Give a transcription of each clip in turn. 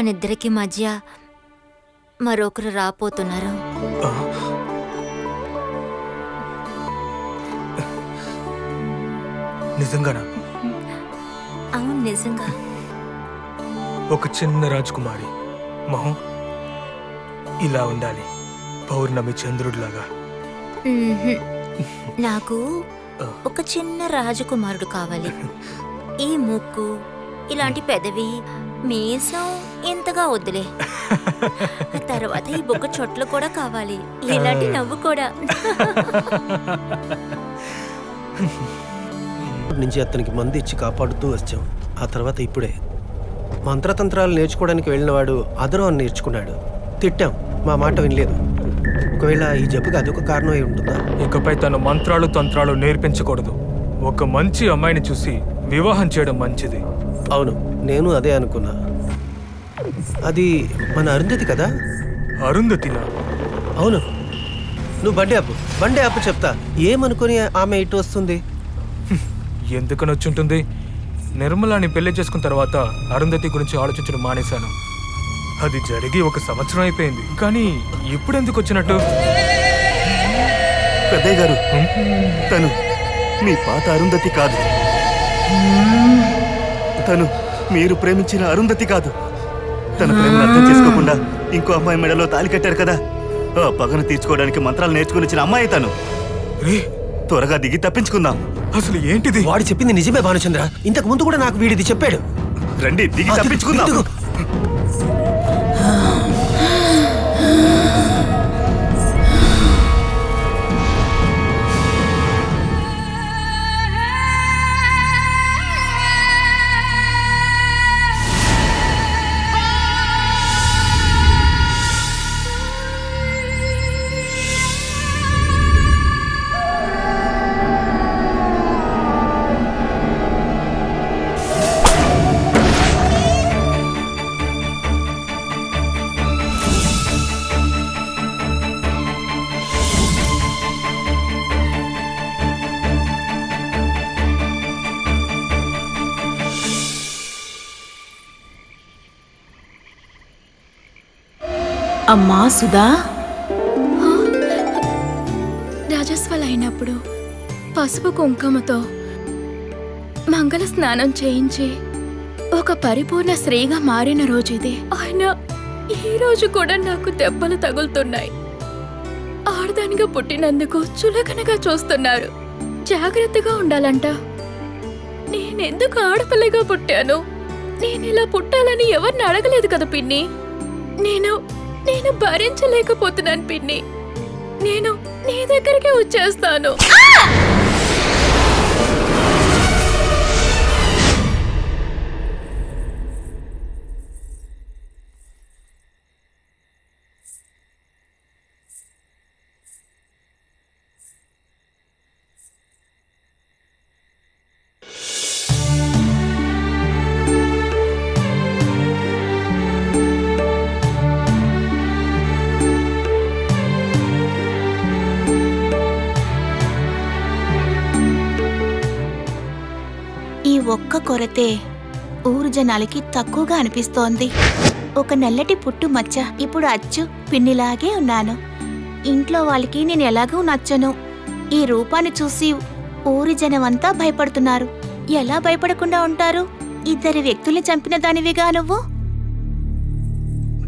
మనిద్దరికి మధ్య మరొకరు రాపోతున్నారు. నిజంగానా? అవును, నిజంగా. ఒక చిన్న రాజకుమారి మొహం ఇలా ఉండాలి, పౌర్ణమి చంద్రుడిలాగా. నాకు ఒక చిన్న రాజకుమారుడు కావాలి. ఈ ముక్కు, ఇలాంటి పెదవి, మీసం ఇంతగా వద్దులే. తర్వాత ఈ బొగ్గ చొట్లు కూడా కావాలి, ఇలాంటి నవ్వు కూడా. నుంచి అతనికి మందు ఇచ్చి కాపాడుతూ వచ్చాం. ఆ తర్వాత ఇప్పుడే మంత్రతంత్రాలు నేర్చుకోవడానికి వెళ్ళినవాడు అదరం నేర్చుకున్నాడు. తిట్టాం, మా మాట వినలేదు. ఒకవేళ ఈ జబ్బుకి అదొక కారణం అయి ఉంటుందా? ఇకపై తను మంత్రాలు తంత్రాలు నేర్పించకూడదు. ఒక మంచి అమ్మాయిని చూసి వివాహం చేయడం మంచిది. అవును, నేను అదే అనుకున్నా. అది మన అరుంధతి కదా? అరుంధతినా? అవును. నువ్వు బండి ఆపు చెప్తా. ఏమనుకుని ఆమె ఇటు వస్తుంది? ఎందుకని వచ్చుంటుంది? నిర్మలాని పెళ్లి చేసుకున్న తర్వాత అరుంధతి గురించి ఆలోచించడం మానేశాను. అది జరిగి 1 సంవత్సరం అయిపోయింది. కానీ ఇప్పుడెందుకు వచ్చినట్టు? పెద్దయ్య గారు, తను మీ పాత అరుంధతి కాదు. తను మీరు ప్రేమించిన అరుంధతి కాదు. తన ప్రేమను అర్థం చేసుకోకుండా ఇంకో అమ్మాయి మెడలో తాళి కట్టారు కదా, ఆ పగను తీర్చుకోవడానికి మంత్రాలు నేర్చుకుని వచ్చిన అమ్మాయి తను. త్వరగా దిగి తప్పించుకుందాం. అసలు ఏంటిది? వాడు చెప్పింది నిజమే భానుచంద్ర. ఇంతకు ముందు కూడా నాకు వీడిది చెప్పాడు. రండి, దిగి తప్పించుకుందాం. అమ్మా సుధా, రాజస్వలైనప్పుడు పసుపు కుంకుమతో మంగళ స్నానం చేయించి ఒక పరిపూర్ణ స్త్రీగా మారిన రోజు ఇదే. ఆయన ఈ రోజు కూడా నాకు దెబ్బలు తగులుతున్నాయి. ఆడదానిగా పుట్టినందుకు చులకనగా చూస్తున్నారు. జాగ్రత్తగా ఉండాలంట. నేనెందుకు ఆడపిల్లగా పుట్టాను? నేను ఇలా పుట్టాలని ఎవరిని అడగలేదు కదా పిన్ని. నేను భరించలేకపోతున్నాను పిన్ని. నేను నీ దగ్గరికి వచ్చేస్తాను. ఒక్క కొరతే ఊరు జనాలకి తక్కువగా అనిపిస్తోంది. ఒక నల్లటి పుట్టు మచ్చ. ఇప్పుడు అచ్చు పిన్నిలాగే ఉన్నాను. ఇంట్లో వాళ్ళకి నేను ఎలాగూ నచ్చను. ఈ రూపాన్ని చూసి ఊరి జనమంతా భయపడుతున్నారు. ఎలా భయపడకుండా ఉంటారు? 2 వ్యక్తుల్ని చంపిన దానివిగా నువ్వు.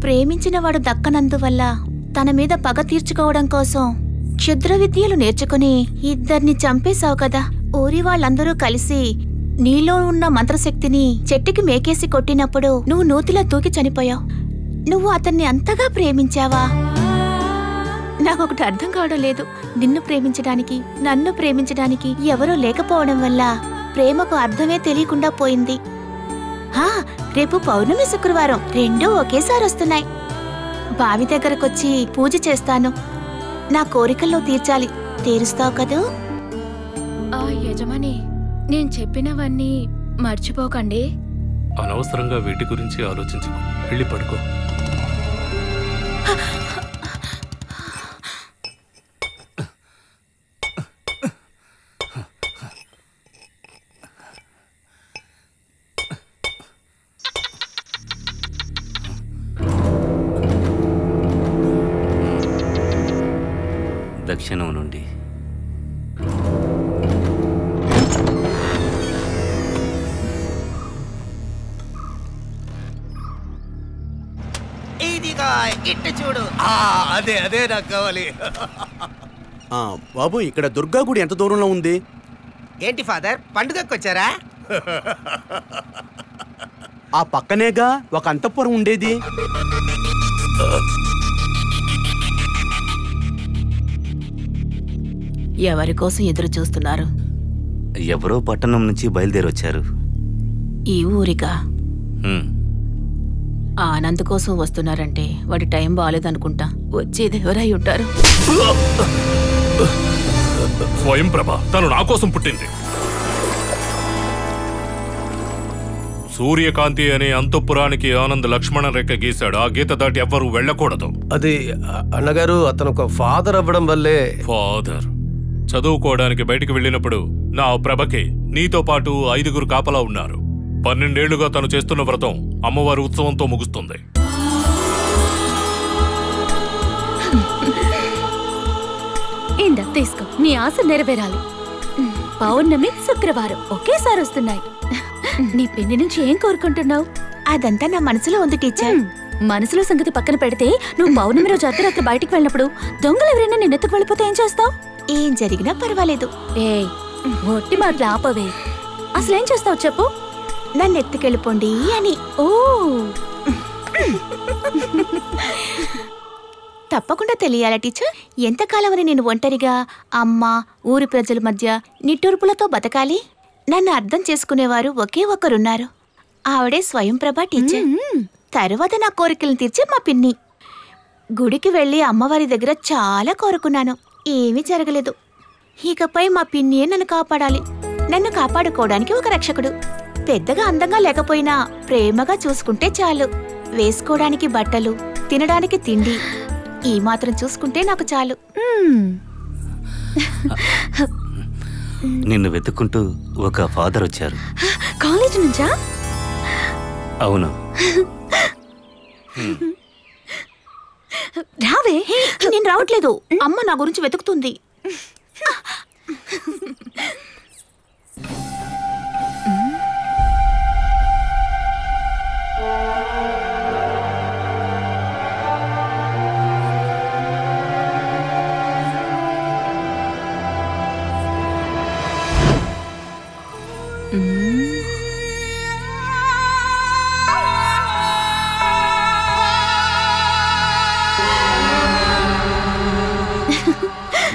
ప్రేమించిన వాడు దక్కనందువల్ల తన మీద పగ తీర్చుకోవడం కోసం క్షుద్ర విద్యలు నేర్చుకుని 2 చంపేశావు కదా. ఊరి వాళ్ళందరూ కలిసి నీలో ఉన్న మంత్రశక్తిని చెట్టుకి మేకేసి కొట్టినప్పుడు నువ్వు నూతిలో తూకి చనిపోయావు. నువ్వు అతన్ని అంతగా ప్రేమించావా? నాకొకటి అర్థం కావడం లేదు. నిన్ను ప్రేమించడానికి, నన్ను ప్రేమించడానికి ఎవరూ లేకపోవడం వల్ల ప్రేమకు అర్థమే తెలియకుండా పోయింది. రేపు పౌర్ణమి శుక్రవారం 2 ఒకేసారి వస్తున్నాయి. బావి దగ్గరకొచ్చి పూజ చేస్తాను. నా కోరికల్లో తీర్చాలి. తీరుస్తావు కదూ? యజమాని, నేను చెప్పినవన్నీ మర్చిపోకండి. అనవసరంగా వీటి గురించి ఆలోచించుకో. వెళ్ళి పడుకో. దక్షిణం నుండి. ఇదిగా ఇట్ట చూడు. అదే అదే నాకు కావాలి. బాబు, ఇక్కడ దుర్గా గుడి ఎంత దూరంలో ఉంది? ఏంటి ఫాదర్, పండుగకి వచ్చారా? ఆ పక్కనేగా ఒక అంతఃపురం ఉండేది. ఎవరి కోసం ఎదురు చూస్తున్నారు? ఎవరో పట్టణం నుంచి బయలుదేరొచ్చారు. ఈ ఊరిగా? ఆనంద్ కోసం వస్తున్నారంటే వాడి టైం బాగాలేదనుకుంటా. వచ్చేది ఎవరై ఉంటారు? స్వయం ప్రభ, తను నా కోసం పుట్టింది. సూర్యకాంతి అనే అంతఃపురానికి ఆనంద్ లక్ష్మణ రేఖ గీశాడు. ఆ గీత దాటి ఎవ్వరూ వెళ్ళకూడదు. అది అన్నగారు, అతను ఒక ఫాదర్ అవ్వడం వల్లే. ఫాదర్ చదువుకోవడానికి బయటికి వెళ్ళినప్పుడు నా ప్రభకి నీతో పాటు 5గురు కాపలా ఉన్నారు. 12 ఏళ్లుగా తను చేస్తున్న వ్రతం అమ్మవారి ఉత్సవంతో ముగుస్తుంది. ఇందా తీసుకో, నీ ఆశ నెరవేరాలి. పౌర్ణమి, శుక్రవారం ఒకేసారి వస్తున్నాయి. నీ పిన్ని నుంచి ఏం కోరుకుంటున్నావు? అదంతా నా మనసులో ఉంది టీచర్. మనసులో సంగతి పక్కన పెడితే నువ్వు పౌర్ణమి రోజు అర్ధరాత్రి బయటికి వెళ్ళినప్పుడు దొంగలు ఎవరైనా నిన్నెత్తుకు వెళ్ళిపోతే ఏం చేస్తావు? ఏం జరిగినా పర్వాలేదు. ఒట్టి మాటలు ఆపవే. అసలేం చేస్తావు చెప్పు? నన్ను ఎత్తుకెళ్ళిపోండి అని. ఓ, తప్పకుండా తెలియాలా టీచర్? ఎంతకాలమని నేను ఒంటరిగా అమ్మ, ఊరి ప్రజల మధ్య నిట్టూర్పులతో బతకాలి? నన్ను అర్థం చేసుకునేవారు ఒకే ఒకరున్నారు. ఆవిడే స్వయం ప్రభ టీచర్. తరువాత నా కోరికలను తీర్చే మా పిన్ని. గుడికి వెళ్ళి అమ్మవారి దగ్గర చాలా కోరుకున్నాను, ఏమీ జరగలేదు. ఇకపై మా పిన్నియే నన్ను కాపాడాలి. నన్ను కాపాడుకోవడానికి ఒక రక్షకుడు. పెద్దగా అందంగా లేకపోయినా ప్రేమగా చూసుకుంటే చాలు. వేసుకోవడానికి బట్టలు, తినడానికి తిండి, ఈ మాత్రం చూసుకుంటే నాకు చాలు. నిన్ను వెతుక్కుంటూ ఒక ఫాదర్ వచ్చారు. కాలేజ్ నుంచా? అవును. రావే. నేను రావట్లేదు, అమ్మ నా గురించి వెతుకుతుంది.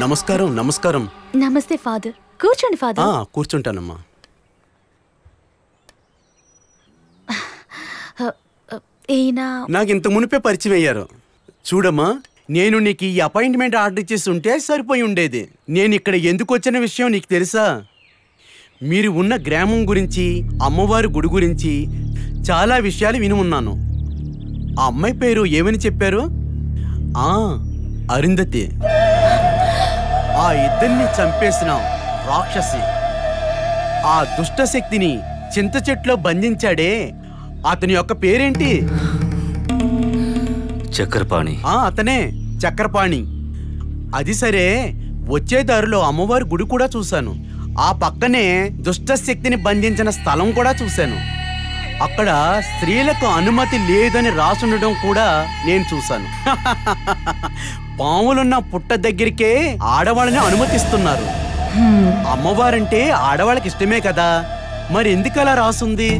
నమస్కారం. నమస్కారం. నమస్తే ఫాదర్. కూర్చోండి ఫాదర్. కూర్చుంటానమ్మా. నాకు ఇంత మునిపే పరిచయం అయ్యారు. చూడమ్మా, నేను నీకు ఈ అపాయింట్మెంట్ ఆర్డర్ చేసి ఉంటే సరిపోయి ఉండేది. నేను ఇక్కడ ఎందుకు వచ్చిన విషయం నీకు తెలుసా? మీరు ఉన్న గ్రామం గురించి, అమ్మవారి గుడి గురించి చాలా విషయాలు విని ఉన్నాను. ఆ అమ్మాయి పేరు ఏమని చెప్పారు? అరుంధతి. ఆ ఇద్దరిని చంపేసిన రాక్షసి. ఆ దుష్టశక్తిని చింత చెట్లో బంధించాడే, అతని యొక్క పేరేంటి? చక్రపాణి. అతనే, చక్రపాణి. అది సరే, వచ్చే దారిలో అమ్మవారి గుడి కూడా చూశాను. ఆ పక్కనే దుష్టశక్తిని బంధించిన స్థలం కూడా చూశాను. అక్కడ స్త్రీలకు అనుమతి లేదని రాసుండడం కూడా నేను చూశాను. పాములున్న పుట్ట దగ్గరికే ఆడవాళ్ళని అనుమతిస్తున్నారు. అమ్మవారంటే ఆడవాళ్ళకి ఇష్టమే కదా, మరి ఎందుకు అలా రాసుంది?